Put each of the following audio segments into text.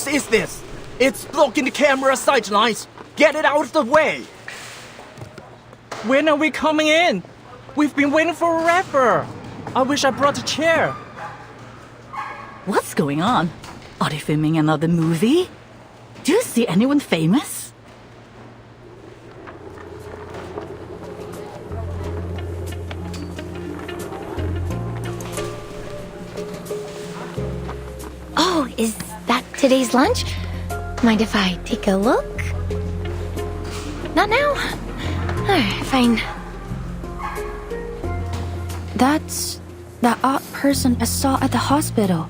mess is this? It's blocking the camera sightlines. Get it out of the way. When are we coming in? We've been waiting forever. I wish I brought a chair. What's going on? Are they filming another movie? Do you see anyone famous? Oh, is that today's lunch? Mind if I take a look? Not now? Alright, fine. That's that odd person I saw at the hospital.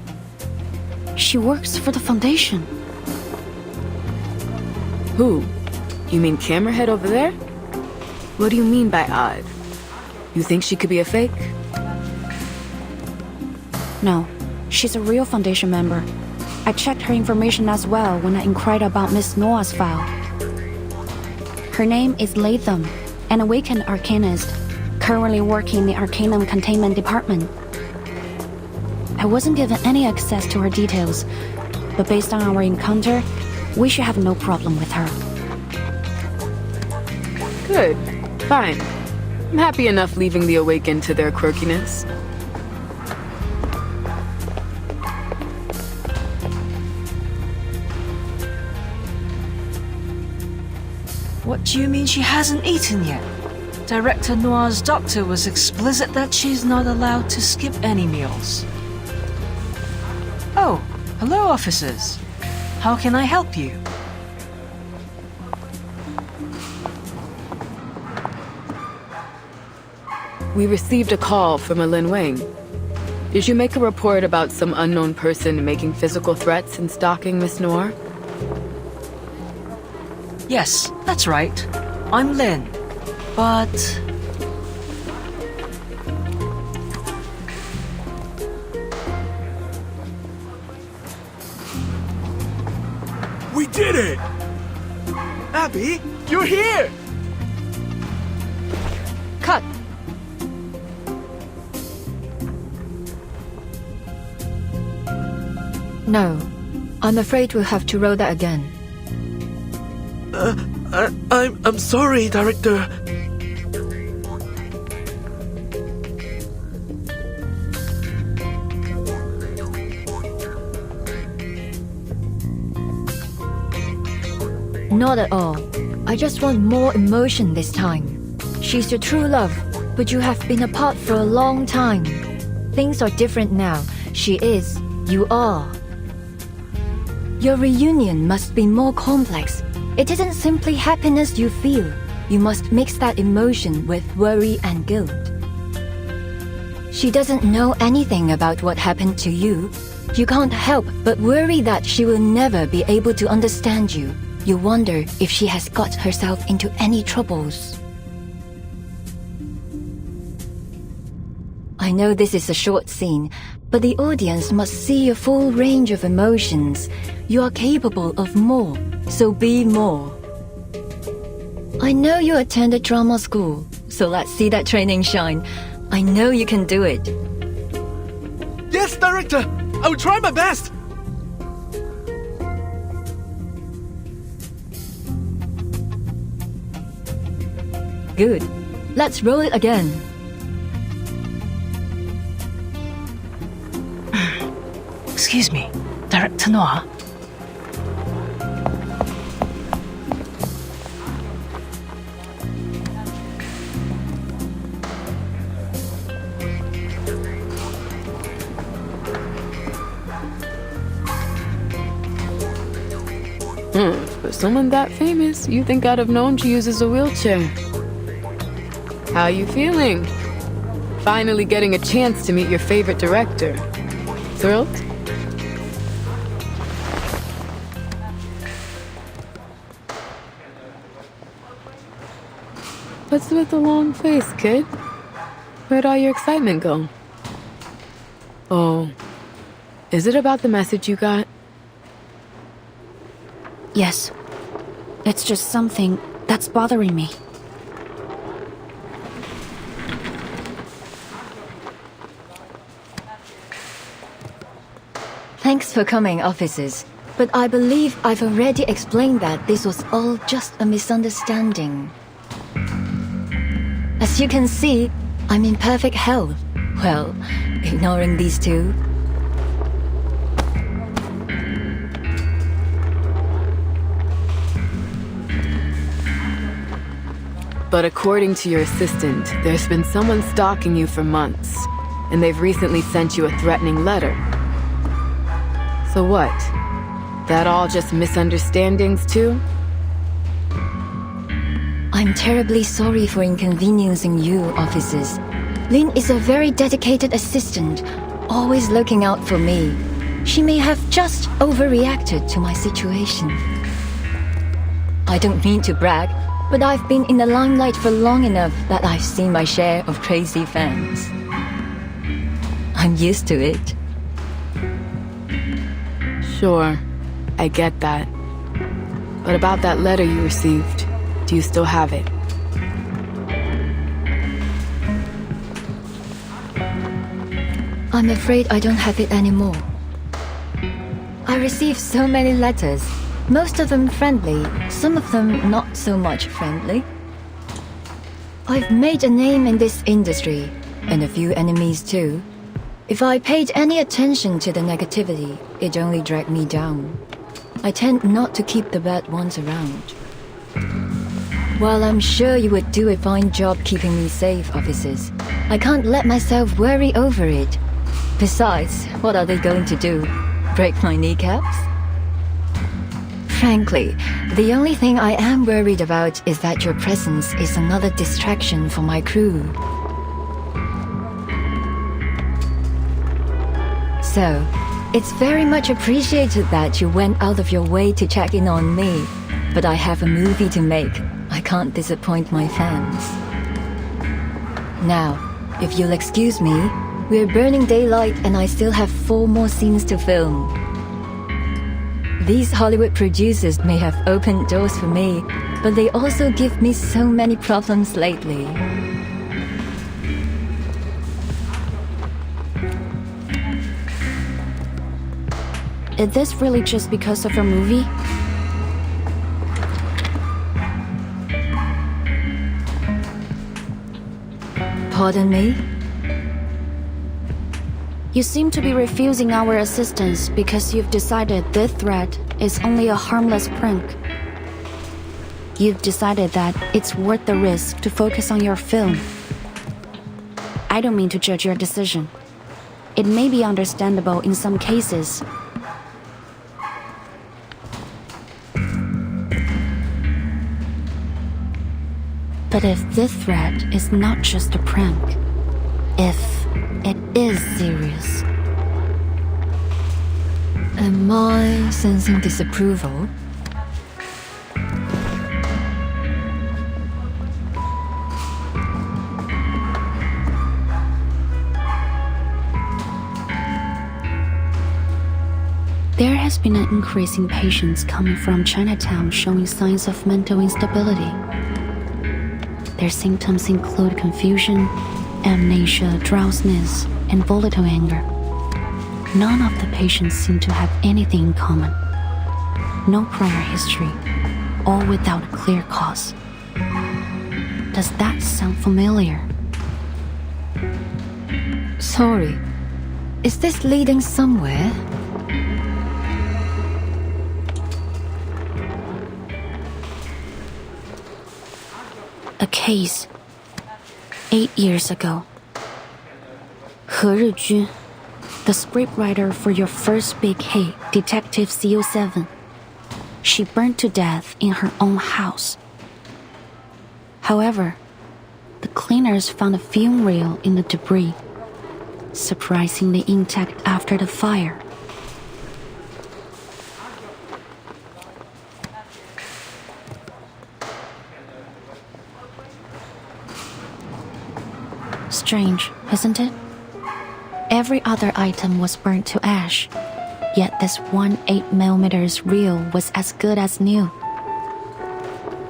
She works for the foundation. Who? You mean Camerahead over there? What do you mean by odd? You think she could be a fake? No, she's a real foundation member. I checked her information as well when I inquired about Miss Noah's file. Her name is Latham, an awakened arcanist, currently working in the Arcanum Containment Department. I wasn't given any access to her details, but based on our encounter, we should have no problem with her. Good. Fine. I'm happy enough leaving the Awakened to their quirkiness. What do you mean she hasn't eaten yet? Director Noir's doctor was explicit that she's not allowed to skip any meals. Oh, hello, officers. How can I help you? We received a call from a Lin Wang. Did you make a report about some unknown person making physical threats and stalking Miss Noir? Yes, that's right. I'm Lin. But... We did it! Abby, you're here! Cut! No. I'm afraid we'll have to roll that again. I'm sorry, Director. Not at all. I just want more emotion this time. She's your true love, but you have been apart for a long time. Things are different now. She is. You are. Your reunion must be more complex. It isn't simply happiness you feel. You must mix that emotion with worry and guilt. She doesn't know anything about what happened to you. You can't help but worry that she will never be able to understand you. You wonder if she has got herself into any troubles. I know this is a short scene, but the audience must see a full range of emotions. You are capable of more, so be more. I know you attended drama school, so let's see that training shine. I know you can do it. Yes, Director! I will try my best! Good. Let's roll it again. Excuse me, Director Noir. For someone that famous, you think I'd have known she uses a wheelchair. How you feeling? Finally getting a chance to meet your favorite director. Thrilled? What's with the long face, kid? Where'd all your excitement go? Oh, is it about the message you got? Yes. It's just something that's bothering me. Thanks for coming, officers. But I believe I've already explained that this was all just a misunderstanding. As you can see, I'm in perfect health. Well, ignoring these two. But according to your assistant, there's been someone stalking you for months, and they've recently sent you a threatening letter. So what? That all just misunderstandings too? I'm terribly sorry for inconveniencing you, officers. Lin is a very dedicated assistant, always looking out for me. She may have just overreacted to my situation. I don't mean to brag, but I've been in the limelight for long enough that I've seen my share of crazy fans. I'm used to it. Sure, I get that. But about that letter you received, do you still have it? I'm afraid I don't have it anymore. I received so many letters, most of them friendly, some of them not so much friendly. I've made a name in this industry, and a few enemies too. If I paid any attention to the negativity, it only dragged me down. I tend not to keep the bad ones around. While I'm sure you would do a fine job keeping me safe, officers, I can't let myself worry over it. Besides, what are they going to do? Break my kneecaps? Frankly, the only thing I am worried about is that your presence is another distraction for my crew. So, it's very much appreciated that you went out of your way to check in on me, but I have a movie to make. I can't disappoint my fans. Now, if you'll excuse me, we're burning daylight and I still have 4 more scenes to film. These Hollywood producers may have opened doors for me, but they also give me so many problems lately. Is this really just because of your movie? Pardon me? You seem to be refusing our assistance because you've decided this threat is only a harmless prank. You've decided that it's worth the risk to focus on your film. I don't mean to judge your decision. It may be understandable in some cases. But if this threat is not just a prank, if it is serious. Am I sensing disapproval? There has been an increase in patients coming from Chinatown showing signs of mental instability. Their symptoms include confusion, amnesia, drowsiness, and volatile anger. None of the patients seem to have anything in common. No prior history, all without a clear cause. Does that sound familiar? Sorry. Is this leading somewhere? A case. 8 years ago. He Rijun, the scriptwriter for your first big hit, Detective CO7. She burned to death in her own house. However, the cleaners found a film reel in the debris, surprisingly intact after the fire. Strange, isn't it? Every other item was burnt to ash, yet this one 8mm reel was as good as new.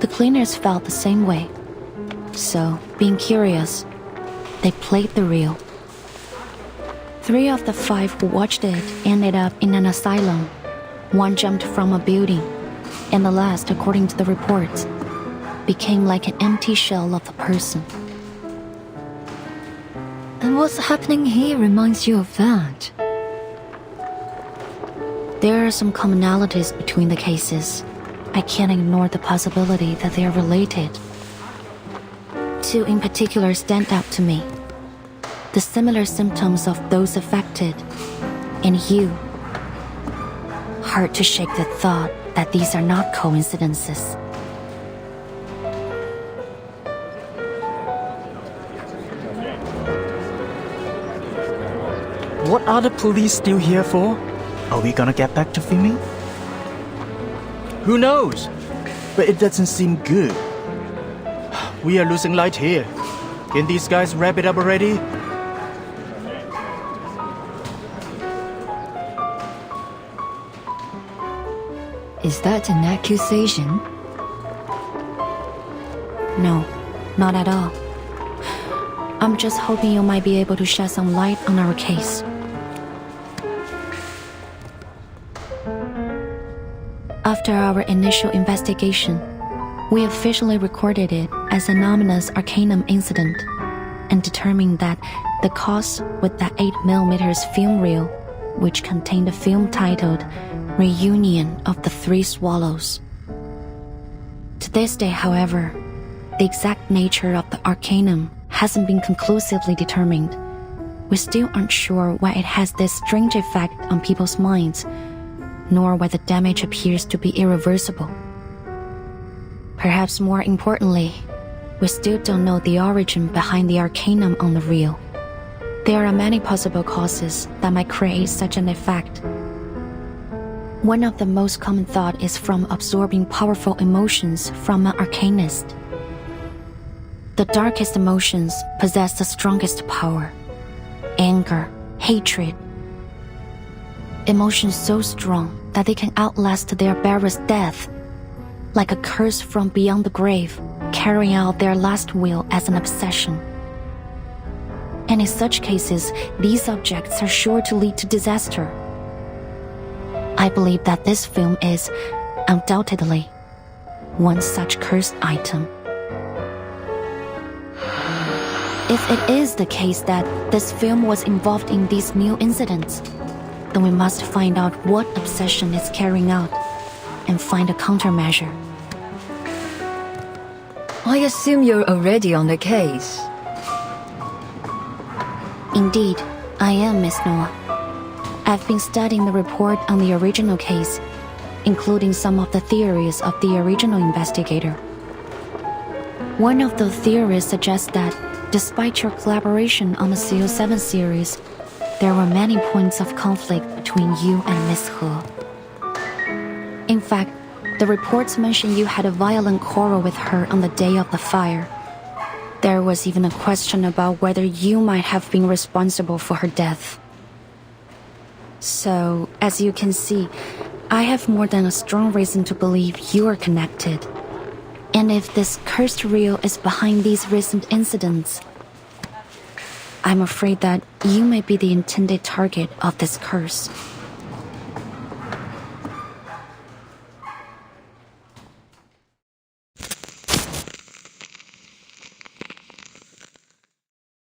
The cleaners felt the same way, so, being curious, they played the reel. 3 of the 5 who watched it ended up in an asylum, One jumped from a building, and the last, according to the reports, became like an empty shell of the person. And what's happening here reminds you of that. There are some commonalities between the cases. I can't ignore the possibility that they are related. Two in particular stand out to me. The similar symptoms of those affected, and you. Hard to shake the thought that these are not coincidences. What are the police still here for? Are we gonna get back to filming? Who knows? But it doesn't seem good. We are losing light here. Can these guys wrap it up already? Is that an accusation? No, not at all. I'm just hoping you might be able to shed some light on our case. After our initial investigation, we officially recorded it as an ominous Arcanum incident and determined that the cause was that 8mm film reel, which contained a film titled Reunion of the Three Swallows. To this day, however, the exact nature of the Arcanum hasn't been conclusively determined. We still aren't sure why it has this strange effect on people's minds, nor why the damage appears to be irreversible. Perhaps more importantly, we still don't know the origin behind the Arcanum on the reel. There are many possible causes that might create such an effect. One of the most common thought is from absorbing powerful emotions from an arcanist. The darkest emotions possess the strongest power. Anger, hatred. Emotions so strong that they can outlast their bearer's death, like a curse from beyond the grave, carrying out their last will as an obsession. And in such cases, these objects are sure to lead to disaster. I believe that this film is, undoubtedly, one such cursed item. If it is the case that this film was involved in these new incidents, then we must find out what obsession it's carrying out and find a countermeasure. I assume you're already on the case. Indeed, I am, Miss Noah. I've been studying the report on the original case, including some of the theories of the original investigator. One of the theories suggests that, despite your collaboration on the CO7 series, there were many points of conflict between you and Miss He. In fact, the reports mention you had a violent quarrel with her on the day of the fire. There was even a question about whether you might have been responsible for her death. So, as you can see, I have more than a strong reason to believe you are connected. And if this cursed reel is behind these recent incidents, I'm afraid that you may be the intended target of this curse.